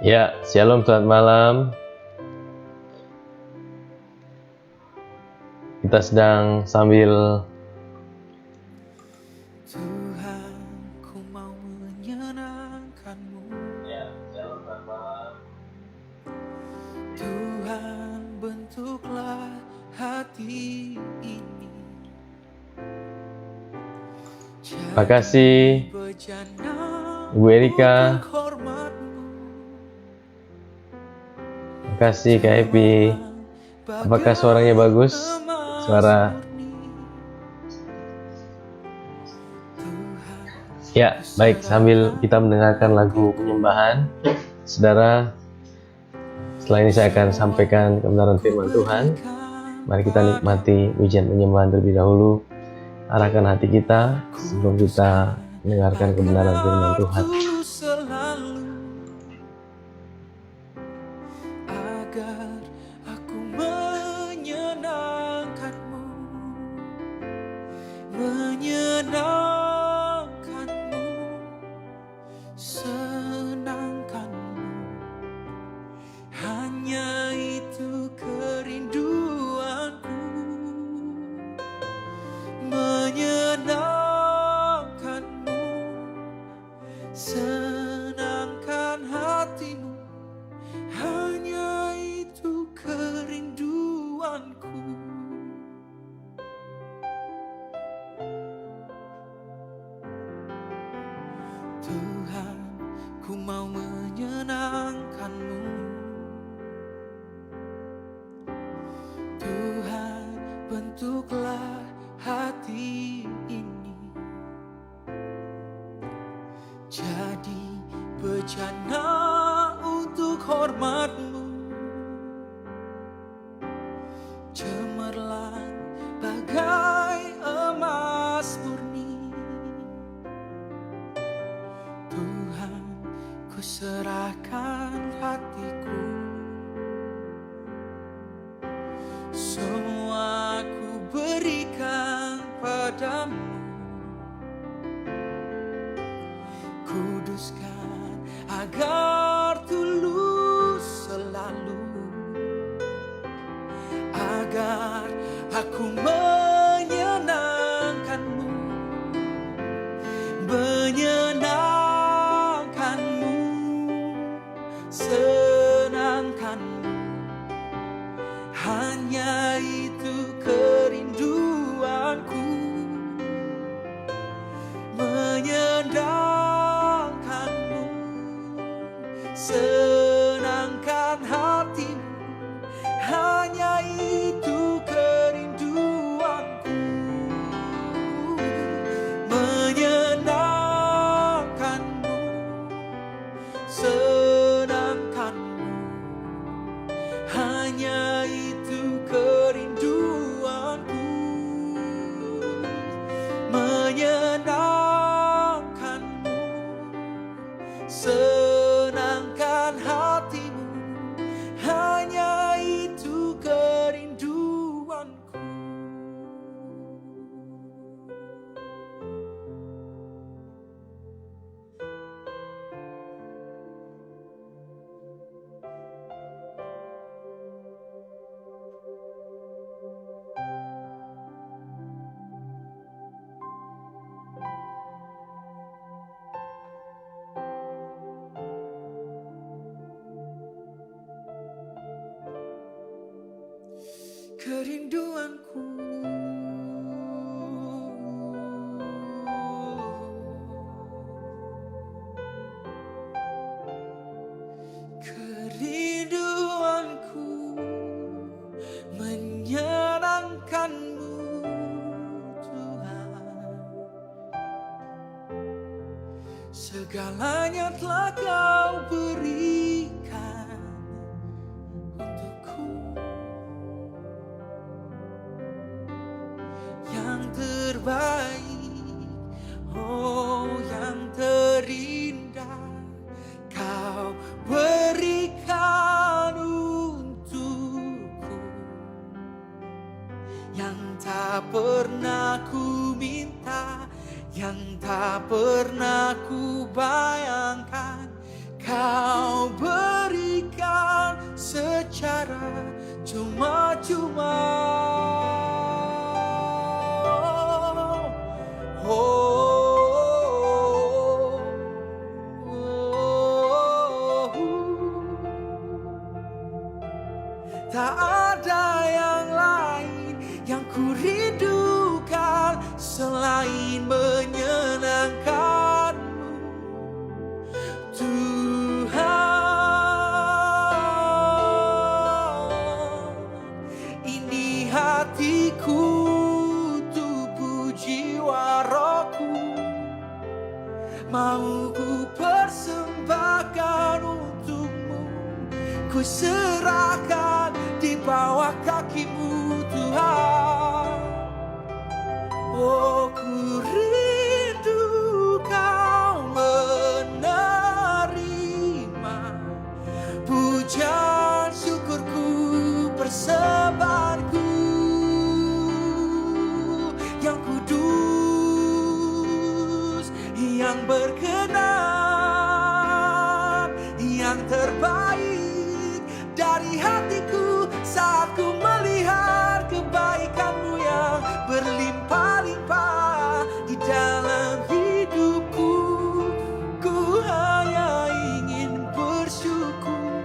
Ya, shalom, selamat malam. Kita sedang sambil Tuhan, ku mau menyenangkan-Mu. Ya, shalom, selamat malam. Tuhan, bentuklah hati ini. Terima kasih Ibu Erika. Terima kasih Kak Epi. Apakah suaranya bagus? Suara. Ya, baik, sambil kita mendengarkan lagu penyembahan, saudara, setelah ini saya akan sampaikan kebenaran firman Tuhan. Mari kita nikmati ujian penyembahan terlebih dahulu. Arahkan hati kita sebelum kita mendengarkan kebenaran firman Tuhan. Agar aku menyenangkan-Mu, menyenangkan-Mu, senangkan-Mu. Hanya itu kerinduanku, menyenangkan-Mu, senangkan hatimu. Hanya itu kerinduanku. Tuhan, ku mau menyenangkan-Mu. Tuhan, bentuklah hati ini jadi bejana untuk hormat-Mu, cemerlang bagai emas murni. Tuhan, ku serahkan hatiku, semua ku berikan padamu. Kuduskan agar tulus selalu, agar aku menyenangkan-Mu, menyenangkan-Mu, senangkan-Mu. Hanya itu kerinduanku, menyenangkan-Mu, senangkan hatimu. Hanya itu kerinduanku, menyenangkan-Mu, senangkan-Mu. Hanya itu kerinduanku, menyenangkan-Mu, senangkan hatimu. Hanya itu kerinduanku. Kerinduanku, kerinduanku, menyenangkan-Mu, Tuhan. Segalanya telah Kau berikan untukku, yang terbaik, oh yang terindah Kau berikan untukku, yang tak pernah ku minta, yang tak pernah ku bayangkan. Kau berikan secara cuma-cuma. Tak ada yang lain yang ku rindukan selain menyenangkan-Mu, Tuhan. Ini hatiku, tubuh jiwa rohku, mau ku persembahkan untuk-Mu, ku serahkan di bawah kaki-Mu, Tuhan. Oh, ku rindu Kau menerima pujian syukurku, persembahanku yang kudus, yang berkenan, yang terbaik dari hatiku saat ku melihat kebaikan-Mu yang berlimpah-limpah di dalam hidupku. Ku hanya ingin bersyukur.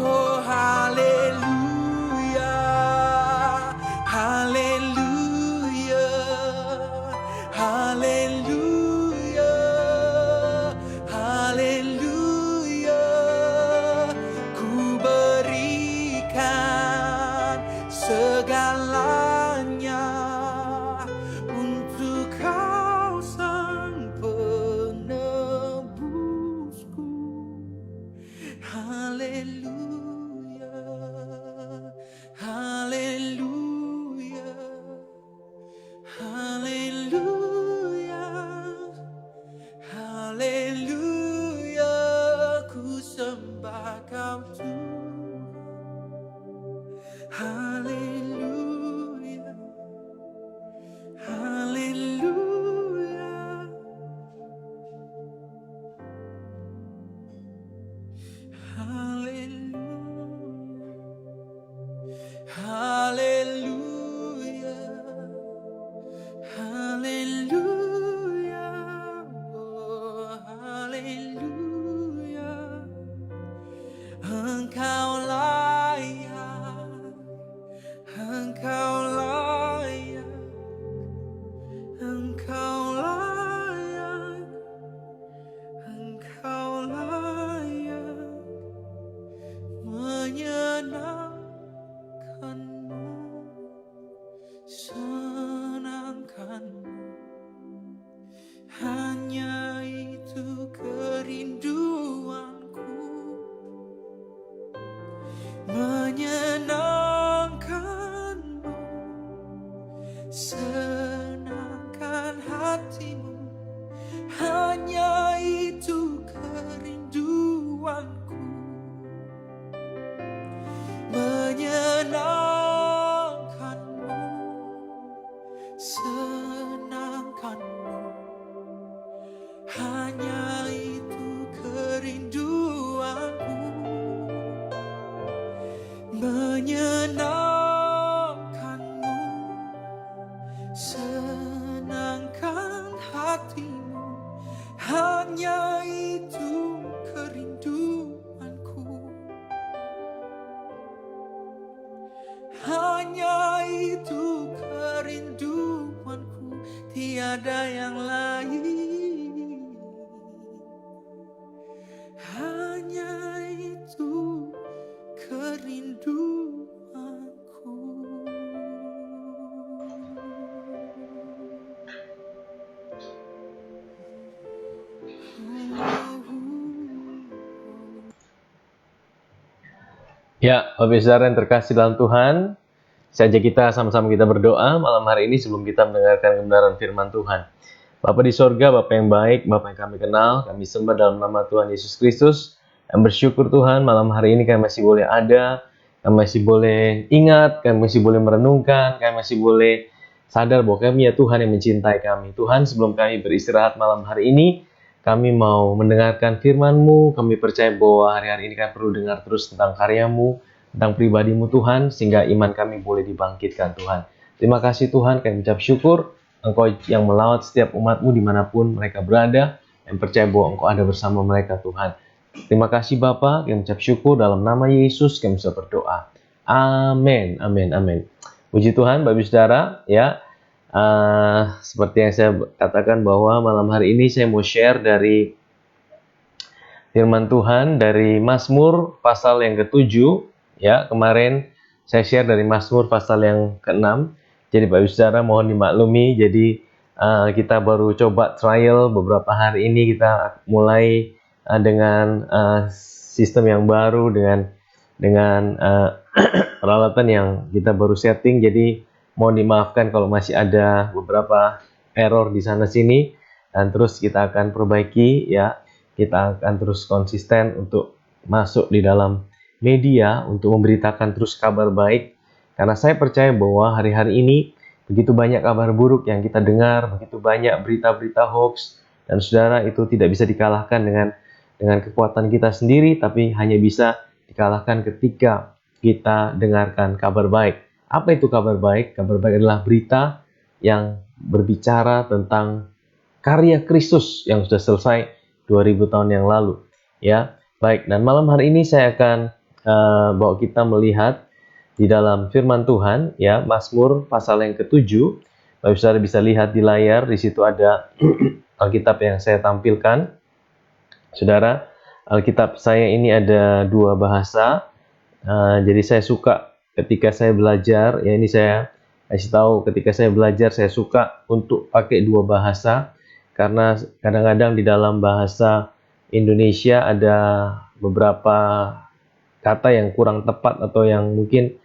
Oh, haleluya, haleluya, haleluya, haleluya. Ku berikan segalanya untuk Kau sang penebusku. Haleluya, haleluya, haleluya, haleluya. Ku sembah Kau Tuhan. Haleluya, haleluya, haleluya, haleluya, oh haleluya. Engkau layak, Engkau layak, Engkau layak, Engkau layak, menyenangkan-Mu, senangkan-Mu. Hanya itu kerinduanku, menyenangkan-Mu, senangkan hati-Mu. Hanya itu kerinduanku, menyenangkan-Mu, senangkan-Mu. Hanya itu kerinduanku, menyenangkan-Mu, senangkan hati-Mu. Hanya itu kerinduanku, hanya itu kerinduanku, tiada yang lain. Hanya itu kerinduanku. Ya, Bapak Ibu Saudara yang terkasih dalam Tuhan, saja kita sama-sama kita berdoa malam hari ini sebelum kita mendengarkan kebenaran firman Tuhan. Bapa di sorga, Bapa yang baik, Bapa yang kami kenal, kami sembah dalam nama Tuhan Yesus Kristus. Kami bersyukur Tuhan, malam hari ini kami masih boleh ada, kami masih boleh ingat, kami masih boleh merenungkan, kami masih boleh sadar bahwa kami ya Tuhan yang mencintai kami. Tuhan, sebelum kami beristirahat malam hari ini, kami mau mendengarkan firman-Mu. Kami percaya bahwa hari-hari ini kami perlu dengar terus tentang karya-Mu, tentang pribadi-Mu Tuhan, sehingga iman kami boleh dibangkitkan Tuhan. Terima kasih Tuhan, kami ucap syukur Engkau yang melawat setiap umat-Mu dimanapun mereka berada, yang percaya bahwa Engkau ada bersama mereka Tuhan. Terima kasih Bapa, kami ucap syukur dalam nama Yesus kami bisa berdoa. Amin, amin, amin. Puji Tuhan, Bapak Ibu Saudara, ya. Seperti yang saya katakan bahwa malam hari ini saya mau share dari firman Tuhan dari Mazmur pasal yang ke-7. Ya, kemarin saya share dari Mazmur pasal yang ke-6. Jadi Bapak Ibu Saudara mohon dimaklumi. Jadi kita baru coba trial beberapa hari ini, kita mulai dengan sistem yang baru, dengan peralatan yang kita baru setting. Jadi mohon dimaafkan kalau masih ada beberapa error di sana sini, dan terus kita akan perbaiki ya. Kita akan terus konsisten untuk masuk di dalam media untuk memberitakan terus kabar baik, karena saya percaya bahwa hari-hari ini begitu banyak kabar buruk yang kita dengar, begitu banyak berita-berita hoax, dan saudara, itu tidak bisa dikalahkan dengan kekuatan kita sendiri, tapi hanya bisa dikalahkan ketika kita dengarkan kabar baik. Apa itu kabar baik? Kabar baik adalah berita yang berbicara tentang karya Kristus yang sudah selesai 2000 tahun yang lalu. Ya, baik. Dan malam hari ini saya akan bawa kita melihat di dalam firman Tuhan, ya, Mazmur pasal yang ke-7. Bapak Saudara bisa lihat di layar, di situ ada Alkitab yang saya tampilkan. Saudara, Alkitab saya ini ada dua bahasa. Jadi saya suka ketika saya belajar, ya ini saya kasih tahu, ketika saya belajar saya suka untuk pakai dua bahasa, karena kadang-kadang di dalam bahasa Indonesia ada beberapa kata yang kurang tepat atau yang mungkin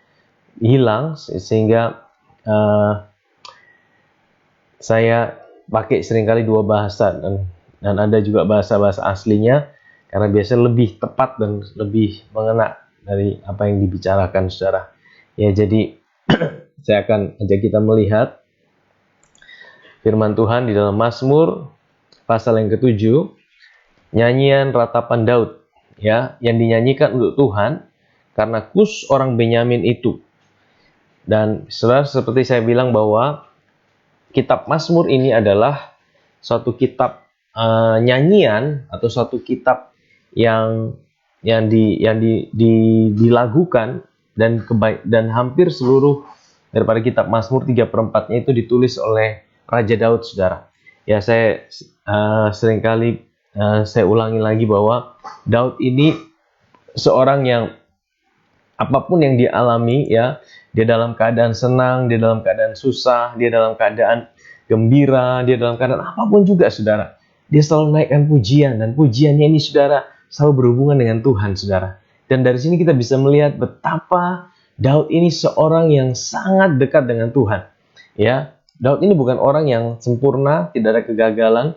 hilang, sehingga saya pakai seringkali dua bahasa, dan ada juga bahasa-bahasa aslinya, karena biasanya lebih tepat dan lebih mengena dari apa yang dibicarakan saudara. Ya, jadi saya akan ajak kita melihat firman Tuhan di dalam Mazmur pasal yang ke-7, nyanyian ratapan Daud, ya, yang dinyanyikan untuk Tuhan karena Kus orang Benyamin itu. Dan saudara, seperti saya bilang bahwa kitab Mazmur ini adalah suatu kitab nyanyian atau suatu kitab yang dilagukan, dan hampir seluruh daripada kitab Mazmur 3/4-nya itu ditulis oleh Raja Daud, saudara. Ya, saya seringkali saya ulangi lagi bahwa Daud ini seorang yang apapun yang dia alami, ya, dia dalam keadaan senang, dia dalam keadaan susah, dia dalam keadaan gembira, dia dalam keadaan apapun juga, saudara, dia selalu menaikkan pujian, dan pujiannya ini, saudara, selalu berhubungan dengan Tuhan, saudara. Dan dari sini kita bisa melihat betapa Daud ini seorang yang sangat dekat dengan Tuhan. Ya, Daud ini bukan orang yang sempurna, tidak ada kegagalan.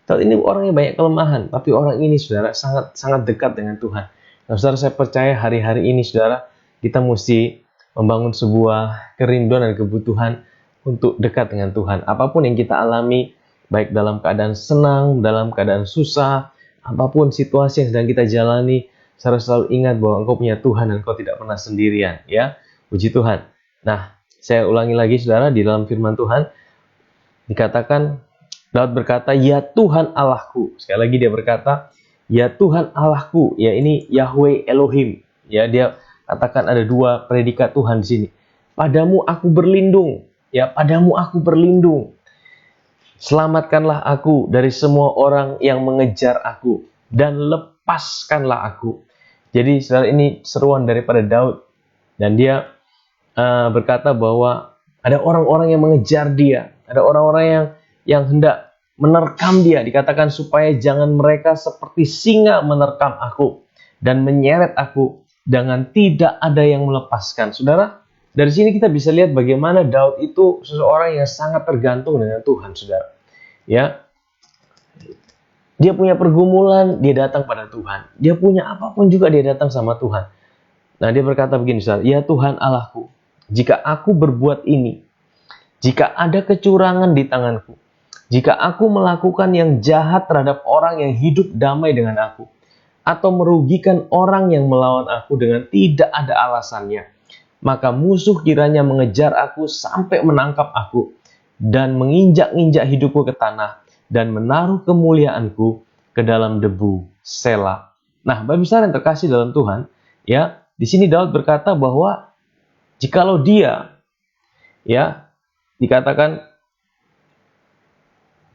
Daud ini orang yang banyak kelemahan, tapi orang ini, saudara, sangat dekat dengan Tuhan. Nah, saudara, saya percaya hari-hari ini, saudara, kita mesti membangun sebuah kerinduan dan kebutuhan untuk dekat dengan Tuhan. Apapun yang kita alami, baik dalam keadaan senang, dalam keadaan susah, apapun situasi yang sedang kita jalani, saya selalu ingat bahwa engkau punya Tuhan dan engkau tidak pernah sendirian, ya. Puji Tuhan. Nah, saya ulangi lagi, saudara, di dalam firman Tuhan dikatakan, Daud berkata, "Ya Tuhan Allahku." Sekali lagi dia berkata, "Ya Tuhan Allahku." Ya, ini Yahweh Elohim. Ya, dia katakan ada dua predikat Tuhan di sini. "Padamu aku berlindung." Ya, "Padamu aku berlindung. Selamatkanlah aku dari semua orang yang mengejar aku, dan lepaskanlah aku." Jadi, saudara, ini seruan daripada Daud, dan dia berkata bahwa ada orang-orang yang mengejar dia, ada orang-orang yang hendak menerkam dia. Dikatakan supaya jangan mereka seperti singa menerkam aku dan menyeret aku, dengan tidak ada yang melepaskan. Saudara, dari sini kita bisa lihat bagaimana Daud itu seseorang yang sangat tergantung dengan Tuhan, saudara. Ya, dia punya pergumulan, dia datang pada Tuhan. Dia punya apapun juga, dia datang sama Tuhan. Nah, dia berkata begini, saudara, "Ya Tuhan Allahku, jika aku berbuat ini, jika ada kecurangan di tanganku, Jika aku melakukan yang jahat terhadap orang yang hidup damai dengan aku, atau merugikan orang yang melawan aku dengan tidak ada alasannya, maka musuh kiranya mengejar aku sampai menangkap aku, dan menginjak-injak hidupku ke tanah, dan menaruh kemuliaanku ke dalam debu. Selah. Nah, Bapak besar yang terkasih dalam Tuhan, ya, di sini Daud berkata bahwa jikalau dia, ya, dikatakan,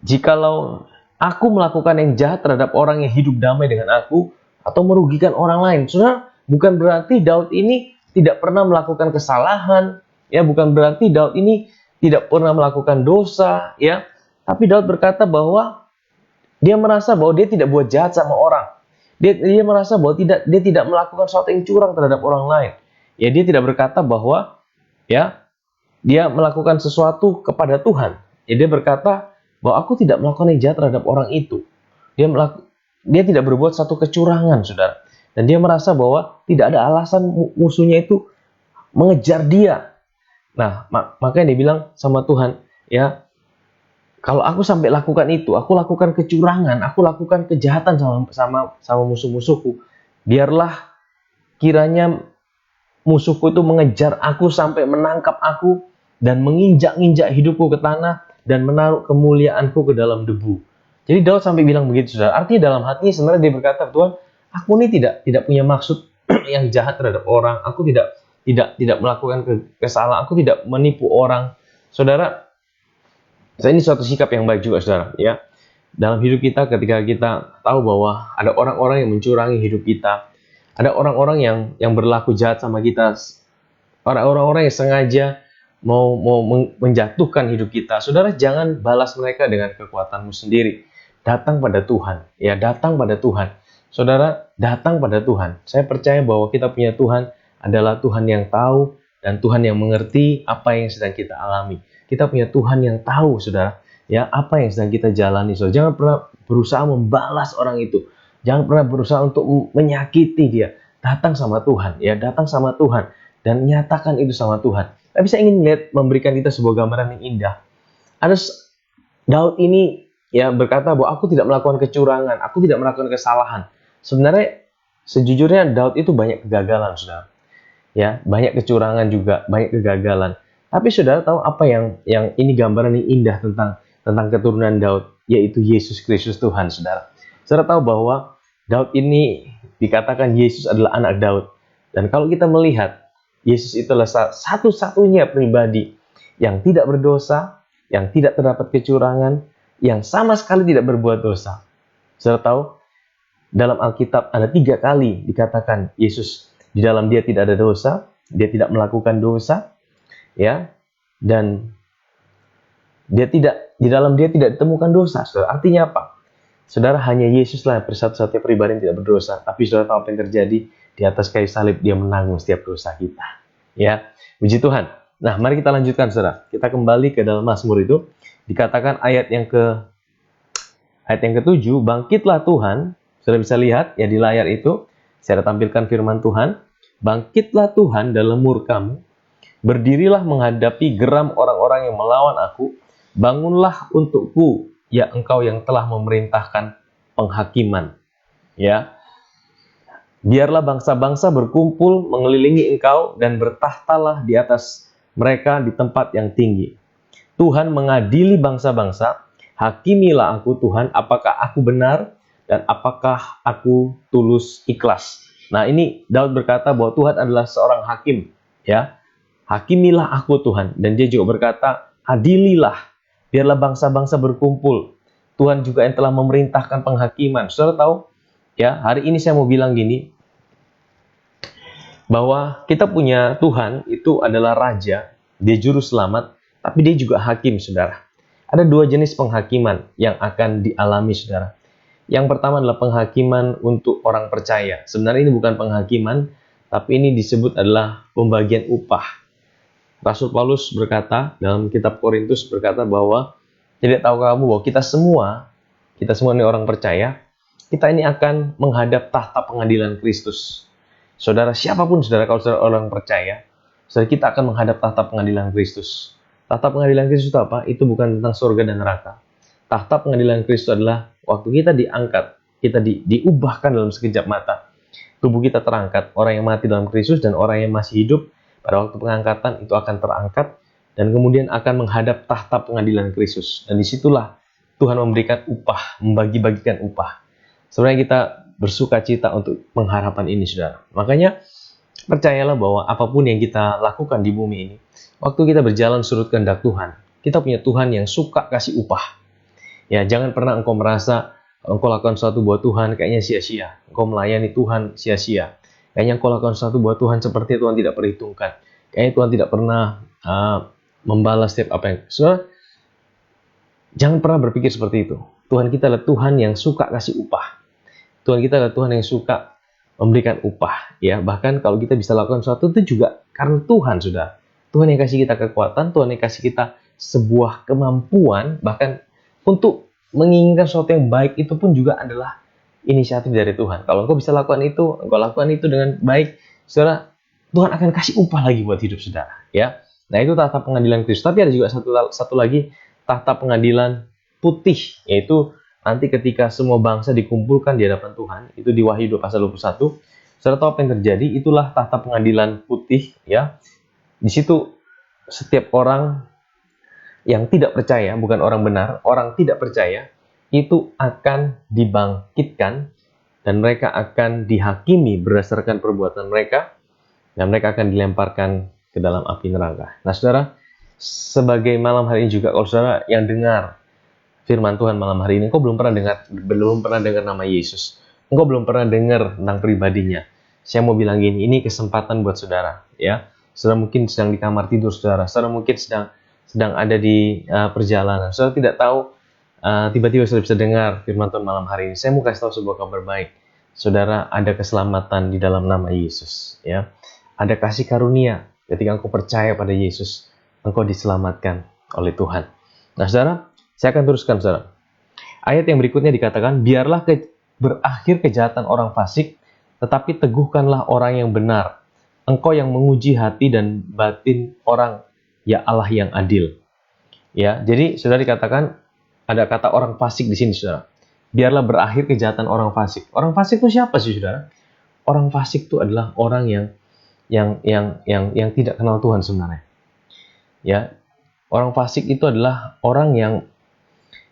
jikalau aku melakukan yang jahat terhadap orang yang hidup damai dengan aku, atau merugikan orang lain. Saudara, bukan berarti Daud ini tidak pernah melakukan kesalahan, ya, bukan berarti Daud ini tidak pernah melakukan dosa, ya. Tapi Daud berkata bahwa dia merasa bahwa dia tidak buat jahat sama orang. Dia merasa bahwa dia tidak melakukan sesuatu yang curang terhadap orang lain. Ya, dia tidak berkata bahwa, ya, dia melakukan sesuatu kepada Tuhan. Ya, dia berkata bahwa aku tidak melakukan yang jahat terhadap orang itu. Dia tidak berbuat satu kecurangan, saudara. Dan dia merasa bahwa tidak ada alasan musuhnya itu mengejar dia. Nah, makanya dia bilang sama Tuhan, ya, kalau aku sampai lakukan itu, aku lakukan kecurangan, aku lakukan kejahatan sama musuh-musuhku, biarlah kiranya musuhku itu mengejar aku sampai menangkap aku dan menginjak-injak hidupku ke tanah dan menaruh kemuliaanku ke dalam debu. Jadi Daud sampai bilang begitu, saudara. Artinya dalam hatinya sebenarnya dia berkata, Tuhan, aku ini tidak punya maksud yang jahat terhadap orang. Aku tidak melakukan kesalahan. Aku tidak menipu orang. Saudara, ini suatu sikap yang baik juga, saudara. Ya, dalam hidup kita, ketika kita tahu bahwa ada orang-orang yang mencurangi hidup kita, ada orang-orang yang berlaku jahat sama kita, orang-orang yang sengaja mau menjatuhkan hidup kita, saudara, jangan balas mereka dengan kekuatanmu sendiri. Datang pada Tuhan, ya, datang pada Tuhan. Saudara, datang pada Tuhan. Saya percaya bahwa kita punya Tuhan adalah Tuhan yang tahu dan Tuhan yang mengerti apa yang sedang kita alami. Kita punya Tuhan yang tahu, saudara, ya, apa yang sedang kita jalani. Saudara, jangan pernah berusaha membalas orang itu. Jangan pernah berusaha untuk menyakiti dia. Datang sama Tuhan, ya, datang sama Tuhan dan nyatakan itu sama Tuhan. Tapi saya ingin melihat, memberikan kita sebuah gambaran yang indah. Ada Daud ini, ya, berkata bahwa aku tidak melakukan kecurangan, aku tidak melakukan kesalahan. Sebenarnya sejujurnya Daud itu banyak kegagalan, saudara. Ya, banyak kecurangan juga, banyak kegagalan. Tapi saudara tahu apa yang ini gambaran yang indah tentang keturunan Daud, yaitu Yesus Kristus Tuhan, saudara. Saudara tahu bahwa Daud ini dikatakan Yesus adalah anak Daud. Dan kalau kita melihat, Yesus itulah satu-satunya pribadi yang tidak berdosa, yang tidak terdapat kecurangan, yang sama sekali tidak berbuat dosa. Saudara tahu, dalam Alkitab ada 3 kali dikatakan Yesus di dalam dia tidak ada dosa, dia tidak melakukan dosa, ya, dan di dalam dia tidak ditemukan dosa. Saudara, artinya apa? Saudara, hanya Yesuslah satu-satunya pribadi yang tidak berdosa. Tapi saudara tahu apa yang terjadi? Di atas kayu salib dia menanggung setiap dosa kita. Ya, puji Tuhan. Nah, mari kita lanjutkan, saudara. Kita kembali ke dalam Mazmur itu. Dikatakan ayat yang ke-7, bangkitlah Tuhan. Saudara bisa lihat ya di layar itu. Saya tampilkan firman Tuhan. Bangkitlah Tuhan dalam murka-Mu. Berdirilah menghadapi geram orang-orang yang melawan aku. Bangunlah untukku, ya Engkau yang telah memerintahkan penghakiman. Ya. Biarlah bangsa-bangsa berkumpul mengelilingi Engkau dan bertahtalah di atas mereka di tempat yang tinggi. Tuhan mengadili bangsa-bangsa, hakimilah aku Tuhan, apakah aku benar dan apakah aku tulus ikhlas. Nah, ini Daud berkata bahwa Tuhan adalah seorang hakim, ya. Hakimilah aku Tuhan, dan dia juga berkata, adililah, biarlah bangsa-bangsa berkumpul. Tuhan juga yang telah memerintahkan penghakiman. Saudara tahu, ya, hari ini saya mau bilang gini, bahwa kita punya Tuhan itu adalah Raja, dia juru selamat, tapi dia juga hakim, saudara. Ada 2 jenis penghakiman yang akan dialami, saudara. Yang pertama adalah penghakiman untuk orang percaya. Sebenarnya ini bukan penghakiman, tapi ini disebut adalah pembagian upah. Rasul Paulus berkata dalam kitab Korintus berkata bahwa tidak tahu kamu bahwa kita semua ini orang percaya, kita ini akan menghadap tahta pengadilan Kristus. Saudara, siapapun saudara, kalau saudara orang percaya, saudara, kita akan menghadap tahta pengadilan Kristus. Tahta pengadilan Kristus itu apa? Itu bukan tentang surga dan neraka. tahta pengadilan Kristus adalah waktu kita diangkat, kita diubahkan dalam sekejap mata. Tubuh kita terangkat, orang yang mati dalam Kristus dan orang yang masih hidup pada waktu pengangkatan itu akan terangkat dan kemudian akan menghadap tahta pengadilan Kristus. Dan disitulah Tuhan memberikan upah, membagi-bagikan upah. Sebenarnya kita bersuka cita untuk pengharapan ini, saudara. Makanya percayalah bahwa apapun yang kita lakukan di bumi ini, waktu kita berjalan surut kehendak Tuhan, kita punya Tuhan yang suka kasih upah. Ya, jangan pernah engkau merasa engkau lakukan sesuatu buat Tuhan kayaknya sia-sia. Engkau melayani Tuhan sia-sia. Kayaknya engkau lakukan sesuatu buat Tuhan seperti Tuhan tidak perhitungkan. Kayaknya Tuhan tidak pernah membalas setiap apa yang. Saudara, jangan pernah berpikir seperti itu. Tuhan kita adalah Tuhan yang suka kasih upah. Tuhan kita adalah Tuhan yang suka memberikan upah. Ya, bahkan kalau kita bisa lakukan sesuatu itu juga karena Tuhan, sudah. Tuhan yang kasih kita kekuatan, Tuhan yang kasih kita sebuah kemampuan, bahkan untuk menginginkan sesuatu yang baik itu pun juga adalah inisiatif dari Tuhan. Kalau engkau bisa lakukan itu, engkau lakukan itu dengan baik, saudara, Tuhan akan kasih upah lagi buat hidup saudara. Ya, nah itu tahta pengadilan Kristus. Tapi ada juga satu lagi tahta pengadilan putih, yaitu nanti ketika semua bangsa dikumpulkan di hadapan Tuhan, itu di Wahyu 2 pasal 21. Saudara tahu apa yang terjadi? Itulah tahta pengadilan putih, ya. Di situ setiap orang yang tidak percaya, bukan orang benar, orang tidak percaya, itu akan dibangkitkan dan mereka akan dihakimi berdasarkan perbuatan mereka dan mereka akan dilemparkan ke dalam api neraka. Nah, saudara, sebagai malam hari ini juga, kalau saudara yang dengar firman Tuhan malam hari ini, engkau belum pernah dengar nama Yesus, engkau belum pernah dengar tentang pribadinya. Saya mau bilang gini, ini kesempatan buat saudara, ya. Saudara mungkin sedang di kamar tidur saudara mungkin sedang ada di perjalanan. Saudara tidak tahu, tiba-tiba saudara bisa dengar firman Tuhan malam hari ini. Saya mau kasih tahu sebuah kabar baik. Saudara, ada keselamatan di dalam nama Yesus, ya. Ada kasih karunia ketika engkau percaya pada Yesus, engkau diselamatkan oleh Tuhan. Nah, saudara, saya akan teruskan, saudara. Ayat yang berikutnya dikatakan, biarlah berakhir kejahatan orang fasik, tetapi teguhkanlah orang yang benar. Engkau yang menguji hati dan batin orang, ya Allah yang adil. Ya, jadi saudara dikatakan ada kata orang fasik di sini, saudara. Biarlah berakhir kejahatan orang fasik. Orang fasik itu siapa sih, saudara? Orang fasik itu adalah orang yang tidak kenal Tuhan sebenarnya. Ya, orang fasik itu adalah orang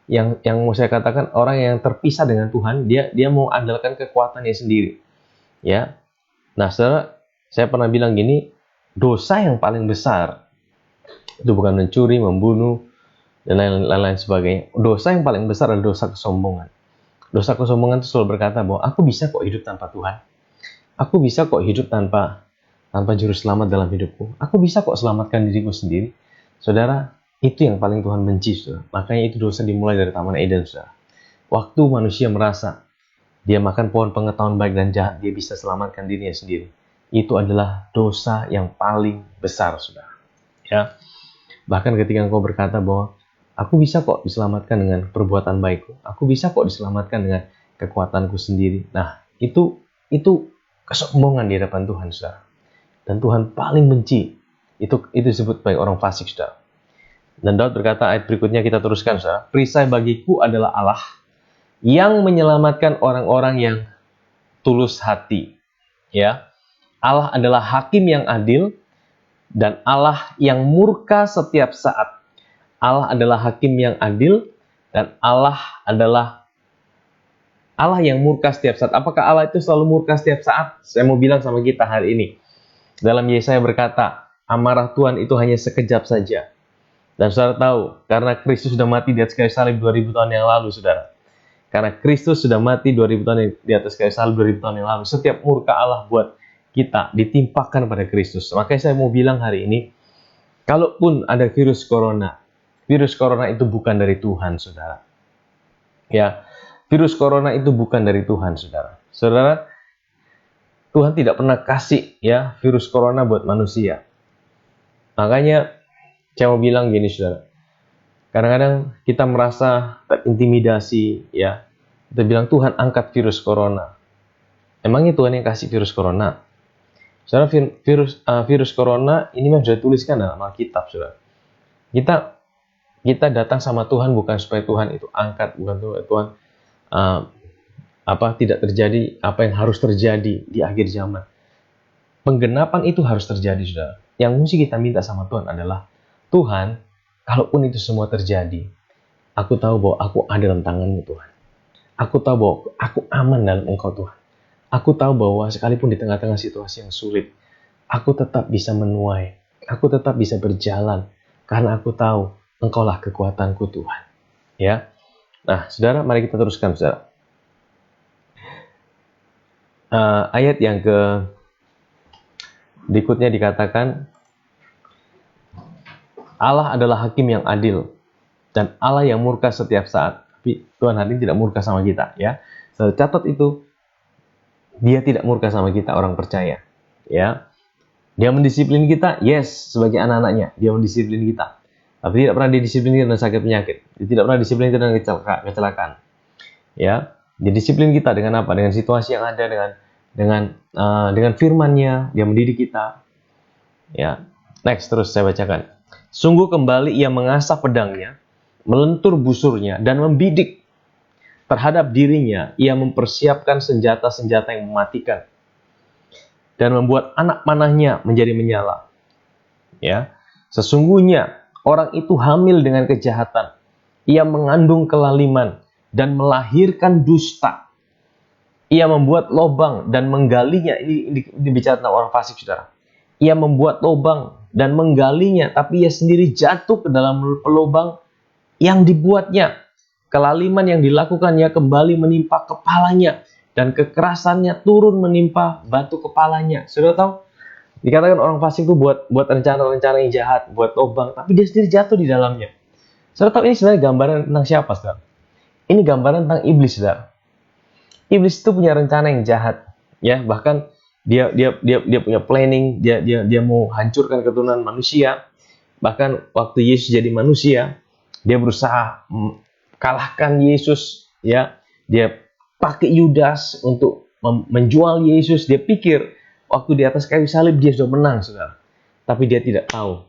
yang mau saya katakan orang yang terpisah dengan Tuhan. Dia mau andalkan kekuatannya sendiri. Ya, nah saudara, saya pernah bilang gini, dosa yang paling besar itu bukan mencuri, membunuh, dan lain-lain sebagainya. Dosa yang paling besar adalah dosa kesombongan. Dosa kesombongan itu selalu berkata bahwa aku bisa kok hidup tanpa Tuhan. Aku bisa kok hidup tanpa juru selamat dalam hidupku. Aku bisa kok selamatkan diriku sendiri. Saudara, itu yang paling Tuhan benci, saudara. Makanya itu dosa dimulai dari Taman Eden, saudara. Waktu manusia merasa dia makan pohon pengetahuan baik dan jahat, dia bisa selamatkan dirinya sendiri. Itu adalah dosa yang paling besar, saudara. Ya. Bahkan ketika engkau berkata bahwa aku bisa kok diselamatkan dengan perbuatan baikku, aku bisa kok diselamatkan dengan kekuatanku sendiri. Nah, itu kesombongan di hadapan Tuhan, saudara. Dan Tuhan paling benci. Itu disebut sebagai orang fasik, saudara. Dan Daud berkata, ayat berikutnya kita teruskan, saudara. Perisai bagiku adalah Allah yang menyelamatkan orang-orang yang tulus hati. Ya. Allah adalah hakim yang adil dan Allah yang murka setiap saat. Allah adalah hakim yang adil dan Allah adalah Allah yang murka setiap saat. Apakah Allah itu selalu murka setiap saat? Saya mau bilang sama kita hari ini. Dalam Yesaya berkata, amarah Tuhan itu hanya sekejap saja. Dan saudara tahu, karena Kristus sudah mati di atas kayu salib 2000 tahun yang lalu, saudara. Karena Kristus sudah mati 2000 tahun di atas kayu salib 2000 tahun yang lalu. Setiap murka Allah buat kita ditimpakan pada Kristus. Makanya saya mau bilang hari ini, kalaupun ada virus corona itu bukan dari Tuhan, saudara. Ya, virus corona itu bukan dari Tuhan, saudara. Saudara, Tuhan tidak pernah kasih ya virus corona buat manusia. Makanya saya mau bilang gini, saudara. Kadang-kadang kita merasa terintimidasi, ya. Kita bilang Tuhan angkat virus corona. Emangnya Tuhan yang kasih virus corona? Saudara, virus corona ini memang sudah dituliskan dalam Alkitab, saudara. Kita datang sama Tuhan bukan supaya Tuhan itu angkat, bukan Tuhan tidak terjadi apa yang harus terjadi di akhir zaman. Penggenapan itu harus terjadi, saudara. Yang mesti kita minta sama Tuhan adalah, Tuhan, kalaupun itu semua terjadi, aku tahu bahwa aku ada dalam tangan-Mu, Tuhan. Aku tahu bahwa aku aman dalam Engkau, Tuhan. Aku tahu bahwa sekalipun di tengah-tengah situasi yang sulit, aku tetap bisa menuai. Aku tetap bisa berjalan. Karena aku tahu Engkaulah kekuatanku, Tuhan. Ya. Nah, saudara, mari kita teruskan, saudara. Ayat yang berikutnya dikatakan, Allah adalah hakim yang adil dan Allah yang murka setiap saat. Tapi Tuhan hari ini tidak murka sama kita, ya. So, catat itu, Dia tidak murka sama kita, orang percaya, ya. Dia mendisiplin kita, yes, sebagai anak-anaknya, Dia mendisiplin kita. Tapi tidak pernah didisiplin kita dengan sakit penyakit. Dia tidak pernah disiplin kita dengan kecelakaan. Ya, Dia disiplin kita dengan apa? Dengan situasi yang ada, dengan firman-Nya, Dia mendidik kita. Ya, next, terus saya bacakan. Sungguh kembali Ia mengasah pedangnya, melentur busurnya, dan membidik terhadap dirinya. Ia mempersiapkan senjata-senjata yang mematikan dan membuat anak panahnya menjadi menyala. Ya, sesungguhnya orang itu hamil dengan kejahatan. Ia mengandung kelaliman dan melahirkan dusta. Ia membuat lubang dan menggalinya. Ini bicara tentang orang fasik, saudara. Ia membuat lubang dan menggalinya, tapi ia sendiri jatuh ke dalam lubang yang dibuatnya. Kelaliman yang dilakukannya kembali menimpa kepalanya, dan kekerasannya turun menimpa batu kepalanya. Saudara tahu? Dikatakan orang fasik itu buat rencana-rencana yang jahat, buat lubang, tapi dia sendiri jatuh di dalamnya. Saudara tahu ini sebenarnya gambaran tentang siapa, saudara? Ini gambaran tentang iblis, saudara. Iblis itu punya rencana yang jahat, ya. Bahkan dia punya planning, dia mau hancurkan keturunan manusia. Bahkan waktu Yesus jadi manusia, dia berusaha kalahkan Yesus, ya. Dia pakai Yudas untuk menjual Yesus. Dia pikir waktu di atas kayu salib dia sudah menang, saudara. Tapi dia tidak tahu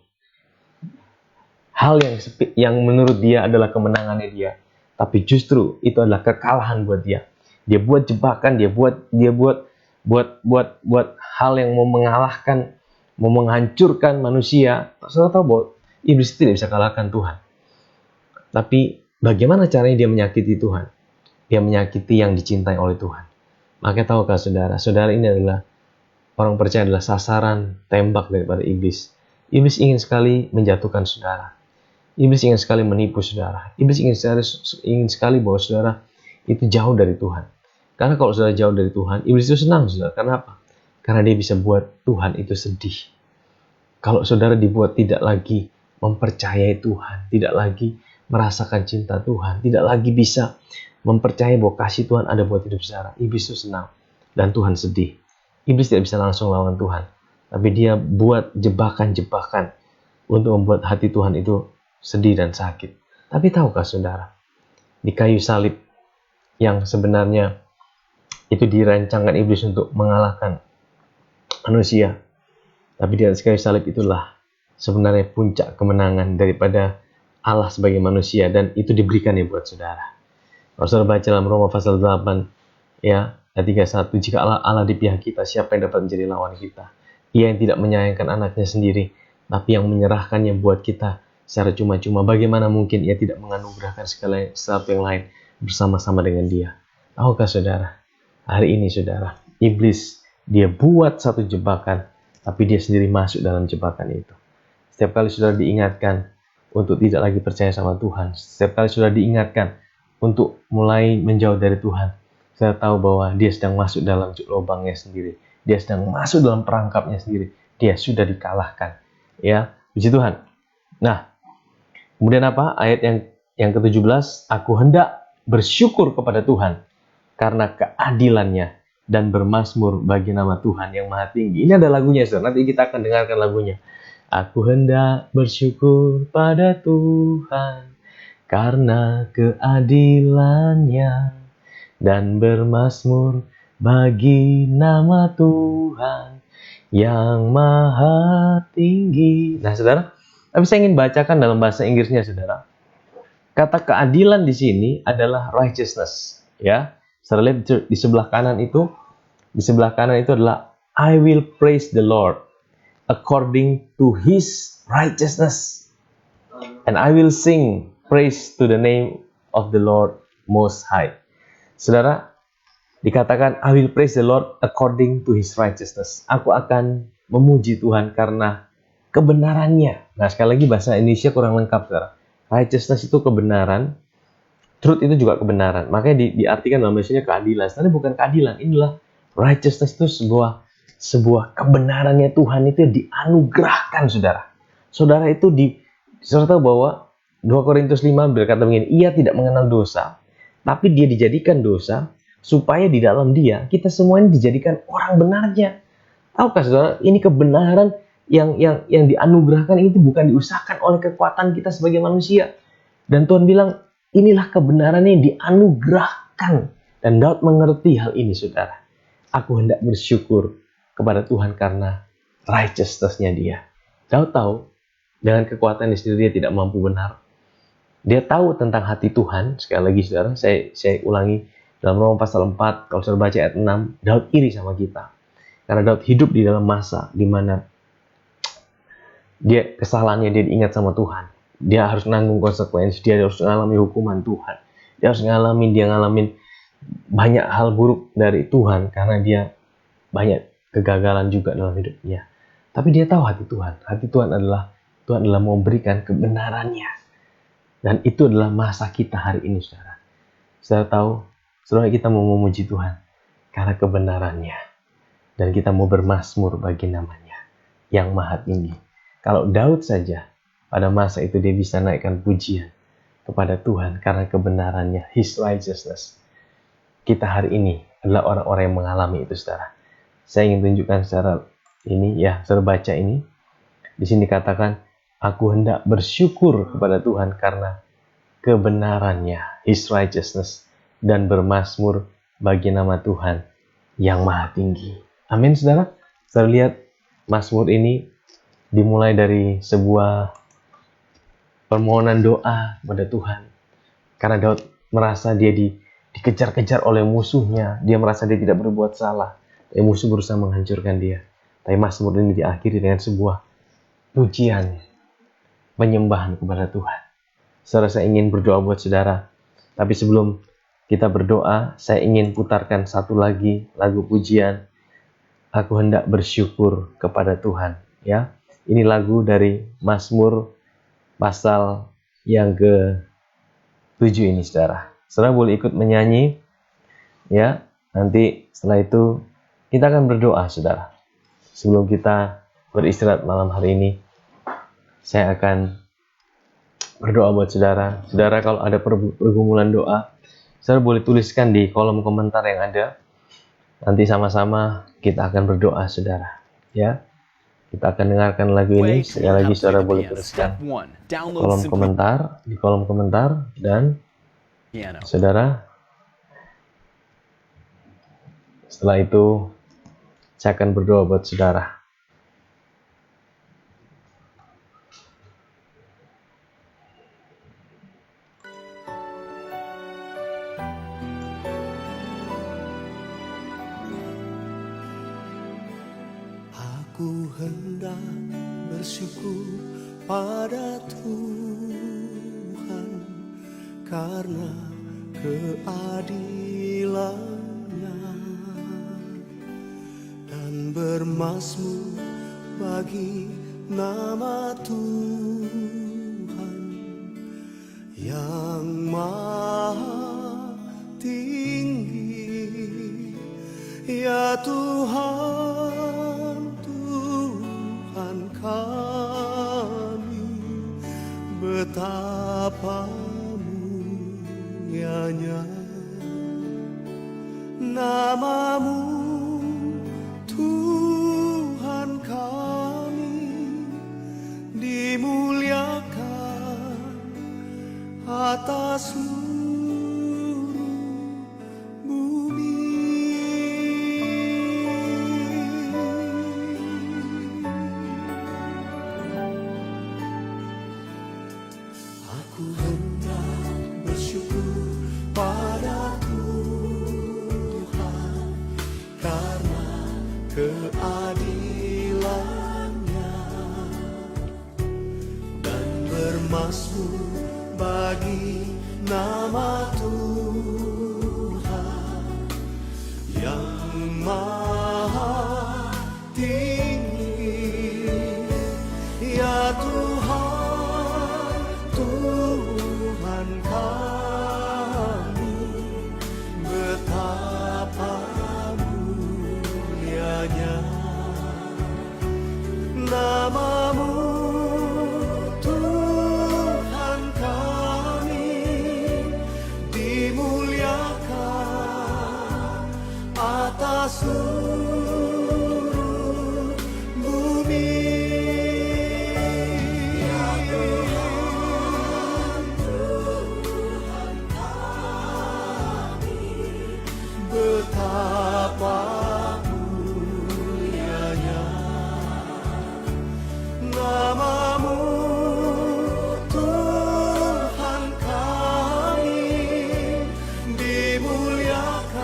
hal yang menurut dia adalah kemenangannya dia. Tapi justru itu adalah kekalahan buat dia. Dia buat jebakan, dia buat hal yang mau mengalahkan, mau menghancurkan manusia. Saudara tahu bahwa iblis tidak bisa kalahkan Tuhan. Tapi bagaimana caranya dia menyakiti Tuhan? Dia menyakiti yang dicintai oleh Tuhan. Makanya tahukah saudara, saudara ini adalah orang percaya adalah sasaran tembak daripada iblis. Iblis ingin sekali menjatuhkan saudara. Iblis ingin sekali menipu saudara. Iblis ingin sekali bahwa saudara itu jauh dari Tuhan. Karena kalau saudara jauh dari Tuhan, iblis itu senang, saudara. Karena apa? Karena dia bisa buat Tuhan itu sedih. Kalau saudara dibuat tidak lagi mempercayai Tuhan, tidak lagi merasakan cinta Tuhan, tidak lagi bisa mempercayai bahwa kasih Tuhan ada buat hidup saudara, iblis itu senang dan Tuhan sedih. Iblis tidak bisa langsung lawan Tuhan, tapi dia buat jebakan-jebakan untuk membuat hati Tuhan itu sedih dan sakit. Tapi tahukah saudara, di kayu salib yang sebenarnya itu dirancangkan iblis untuk mengalahkan manusia, tapi di atas kayu salib itulah sebenarnya puncak kemenangan daripada Allah sebagai manusia, dan itu diberikan ya buat saudara. Kalau saudara baca dalam Roma pasal 8, ya, ayat 31, jika Allah di pihak kita, siapa yang dapat menjadi lawan kita? Ia yang tidak menyayangkan anaknya sendiri, tapi yang menyerahkannya buat kita secara cuma-cuma. Bagaimana mungkin ia tidak menganugerahkan segala sesuatu yang lain bersama-sama dengan dia? Tahukah saudara, hari ini saudara, iblis dia buat satu jebakan, tapi dia sendiri masuk dalam jebakan itu. Setiap kali saudara diingatkan untuk tidak lagi percaya sama Tuhan, setiap kali saudara diingatkan untuk mulai menjauh dari Tuhan, saya tahu bahwa dia sedang masuk dalam lubangnya sendiri. Dia sedang masuk dalam perangkapnya sendiri. Dia sudah dikalahkan. Ya, puji Tuhan. Nah, kemudian apa? Ayat yang ke-17, aku hendak bersyukur kepada Tuhan karena keadilannya dan bermazmur bagi nama Tuhan yang maha tinggi. Ini ada lagunya, saudara. Nanti kita akan dengarkan lagunya. Aku hendak bersyukur pada Tuhan karena keadilannya dan bermazmur bagi nama Tuhan yang maha tinggi. Nah saudara, tapi saya ingin bacakan dalam bahasa Inggrisnya saudara. Kata keadilan di sini adalah righteousness, ya. Saudara lihat di sebelah kanan itu, adalah I will praise the Lord according to His righteousness, and I will sing praise to the name of the Lord Most High. Saudara, dikatakan I will praise the Lord according to His righteousness. Aku akan memuji Tuhan karena kebenarannya. Nah, sekali lagi bahasa Indonesia kurang lengkap, saudara. Righteousness itu kebenaran, truth itu juga kebenaran. Makanya diartikan dalam bahasa Indonesia keadilan. Sebenarnya bukan keadilan, inilah righteousness itu sebuah kebenarannya Tuhan itu dianugerahkan, saudara. Saudara tahu bahwa 2 Korintus 5 berkata begini, ia tidak mengenal dosa, tapi dia dijadikan dosa supaya di dalam dia kita semua ini dijadikan orang benarnya. Tahukah saudara, ini kebenaran yang dianugerahkan ini bukan diusahakan oleh kekuatan kita sebagai manusia. Dan Tuhan bilang, inilah kebenaran yang dianugerahkan. Dan Daud mengerti hal ini, saudara. Aku hendak bersyukur kepada Tuhan karena righteousness-nya dia. Daud tahu, dengan kekuatan sendiri dia tidak mampu benar. Dia tahu tentang hati Tuhan. Sekali lagi, saudara, saya ulangi. Dalam Roma pasal 4, kalau saudara baca ayat 6, Daud iri sama kita. Karena Daud hidup di dalam masa di mana kesalahannya dia diingat sama Tuhan. Dia harus nanggung konsekuensi, dia harus mengalami hukuman Tuhan. Dia harus ngalamin banyak hal buruk dari Tuhan karena dia banyak kegagalan juga dalam hidupnya. Tapi dia tahu hati Tuhan. Hati Tuhan adalah memberikan kebenarannya. Dan itu adalah masa kita hari ini, saudara. Saudara tahu, saudara kita mau memuji Tuhan karena kebenarannya. Dan kita mau bermazmur bagi namanya yang maha tinggi. Kalau Daud saja pada masa itu dia bisa naikkan pujian kepada Tuhan karena kebenarannya, His righteousness. Kita hari ini adalah orang-orang yang mengalami itu, saudara. Saya ingin tunjukkan secara ini, ya, saudara baca ini. Di sini katakan, aku hendak bersyukur kepada Tuhan karena kebenarannya, His righteousness, dan bermazmur bagi nama Tuhan yang maha tinggi. Amin, saudara. Saudara lihat mazmur ini dimulai dari sebuah permohonan doa kepada Tuhan. Karena Daud merasa dia dikejar-kejar oleh musuhnya. Dia merasa dia tidak berbuat salah. Dan musuh berusaha menghancurkan dia. Tapi mazmur ini diakhiri dengan sebuah pujian, penyembahan kepada Tuhan. Saudara, saya ingin berdoa buat saudara. Tapi sebelum kita berdoa, saya ingin putarkan satu lagi lagu pujian. Aku hendak bersyukur kepada Tuhan. Ya, ini lagu dari Mazmur pasal yang ke-7 ini, saudara. Saudara boleh ikut menyanyi. Ya, nanti setelah itu kita akan berdoa, saudara. Sebelum kita beristirahat malam hari ini, saya akan berdoa buat saudara. Saudara, kalau ada pergumulan doa, saudara boleh tuliskan di kolom komentar yang ada. Nanti sama-sama kita akan berdoa, saudara. Ya, kita akan dengarkan lagu ini. Sekali lagi saudara boleh tuliskan di kolom komentar, dan saudara, setelah itu saya akan berdoa buat saudara. Aku hendak bersyukur pada Tuhan karena keadilannya, dan bermazmur bagi nama Tuhan yang maha tinggi. Ya Tuhan, Tuhan kami, betapa mulianya nama-Mu, Tuhan kami, dimuliakan atas seluruh bumi. Aku hendak Mazmur bagi nama Tuhan yang maha tinggi. Ya Tuhan, Tuhan kami, betapa mulianya nama-Mu, Tuhan kami, dimuliakan atas seluruh bumi. Ya Tuhan, Tuhan kami, betapa mulianya nama-Mu, Tuhan kami, dimuliakan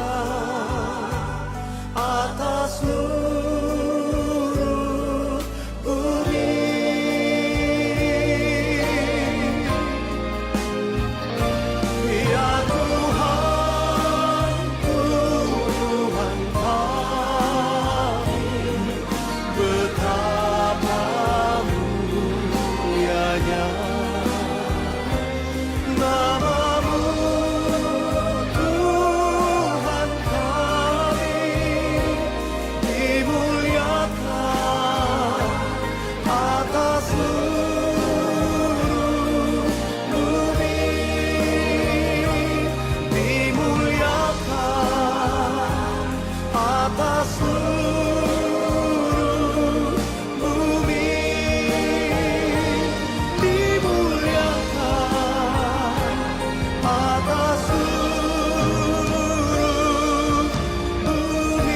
atas seluruh bumi. Ya Tuhan, Tuhan kami, betapa mulianya nama-Mu, Tuhan kami, dimuliakan atas seluruh bumi, dimuliakan atas seluruh bumi, dimuliakan atas seluruh bumi.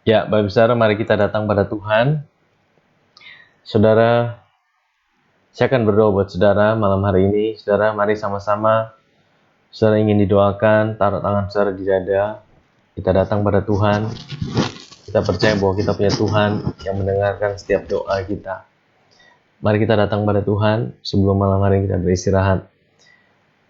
Ya, Bapak Saudara, mari kita datang pada Tuhan. Saudara, saya akan berdoa buat saudara malam hari ini. Saudara, mari sama-sama. Saudara ingin didoakan, taruh tangan saudara di dada. Kita datang pada Tuhan. Kita percaya bahwa kita punya Tuhan yang mendengarkan setiap doa kita. Mari kita datang pada Tuhan sebelum malam hari kita beristirahat.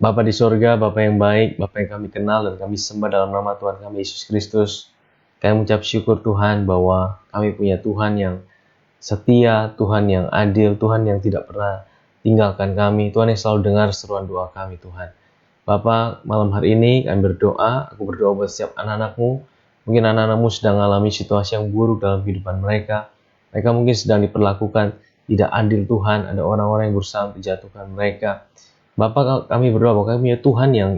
Bapa di sorga, Bapa yang baik, Bapa yang kami kenal dan kami sembah dalam nama Tuhan kami Yesus Kristus. Kami mengucap syukur Tuhan bahwa kami punya Tuhan yang setia, Tuhan yang adil, Tuhan yang tidak pernah tinggalkan kami, Tuhan yang selalu dengar seruan doa kami Tuhan. Bapa, malam hari ini kami berdoa, aku berdoa buat setiap anak-anak-Mu. Mungkin anak-anak-Mu sedang mengalami situasi yang buruk dalam kehidupan mereka. Mereka mungkin sedang diperlakukan tidak adil Tuhan, ada orang-orang yang berusaha menjatuhkan mereka. Bapa, kami berdoa bahwa kami punya Tuhan yang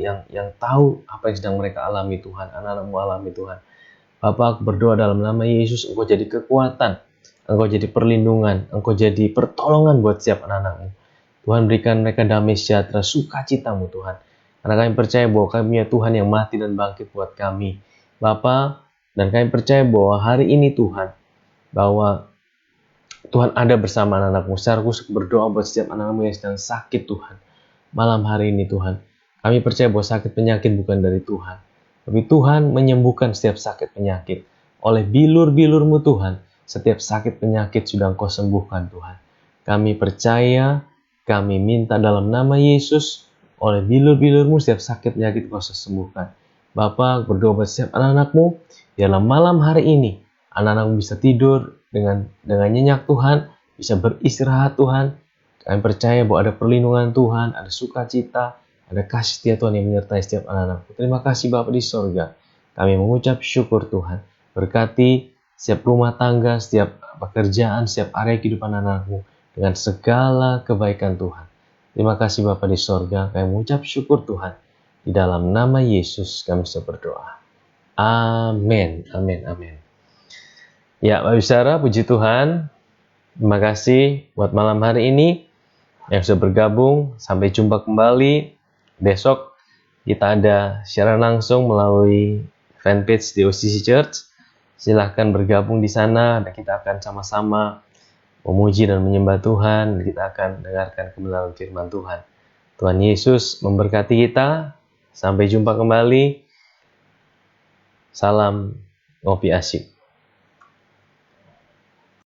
tahu apa yang sedang mereka alami Tuhan, anak-anak-Mu alami Tuhan. Bapa, aku berdoa dalam nama Yesus, Engkau jadi kekuatan, Engkau jadi perlindungan, Engkau jadi pertolongan buat setiap anak-anak-Mu. Tuhan, berikan mereka damai sejahtera, sukacita-Mu Tuhan. Karena kami percaya bahwa kami punya Tuhan yang mati dan bangkit buat kami. Bapa, dan kami percaya bahwa hari ini Tuhan, bahwa Tuhan ada bersama anak-anak-Mu. Secara khusus berdoa buat setiap anak-anak-Mu yang sedang sakit Tuhan. Malam hari ini Tuhan, kami percaya bahwa sakit penyakit bukan dari Tuhan. Tapi Tuhan menyembuhkan setiap sakit penyakit. Oleh bilur-bilur-Mu Tuhan, setiap sakit penyakit sudah Engkau sembuhkan Tuhan. Kami percaya, kami minta dalam nama Yesus, oleh bilur-bilur-Mu setiap sakit penyakit Engkau sembuhkan. Bapa, berdoa buat setiap anak-anak-Mu, dalam malam hari ini, anak-anak-Mu bisa tidur dengan nyenyak Tuhan, bisa beristirahat Tuhan. Kami percaya bahwa ada perlindungan Tuhan, ada sukacita, ada kasih setia Tuhan yang menyertai setiap anak-anak-Mu. Terima kasih Bapa di sorga. Kami mengucap syukur Tuhan. Berkati setiap rumah tangga, setiap pekerjaan, setiap area kehidupan anak-anak-Mu dengan segala kebaikan Tuhan. Terima kasih Bapa di sorga. Kami mengucap syukur Tuhan. Di dalam nama Yesus kami sudah berdoa. Amin. Amin. Amin. Ya, Bapak Saudara, puji Tuhan. Terima kasih buat malam hari ini yang sudah bergabung. Sampai jumpa kembali besok. Kita ada siaran langsung melalui fanpage di OCC Church. Silahkan bergabung di sana dan kita akan sama-sama memuji dan menyembah Tuhan. Kita akan dengarkan kebenaran firman Tuhan. Tuhan Yesus memberkati kita. Sampai jumpa kembali. Salam ngopi asyik.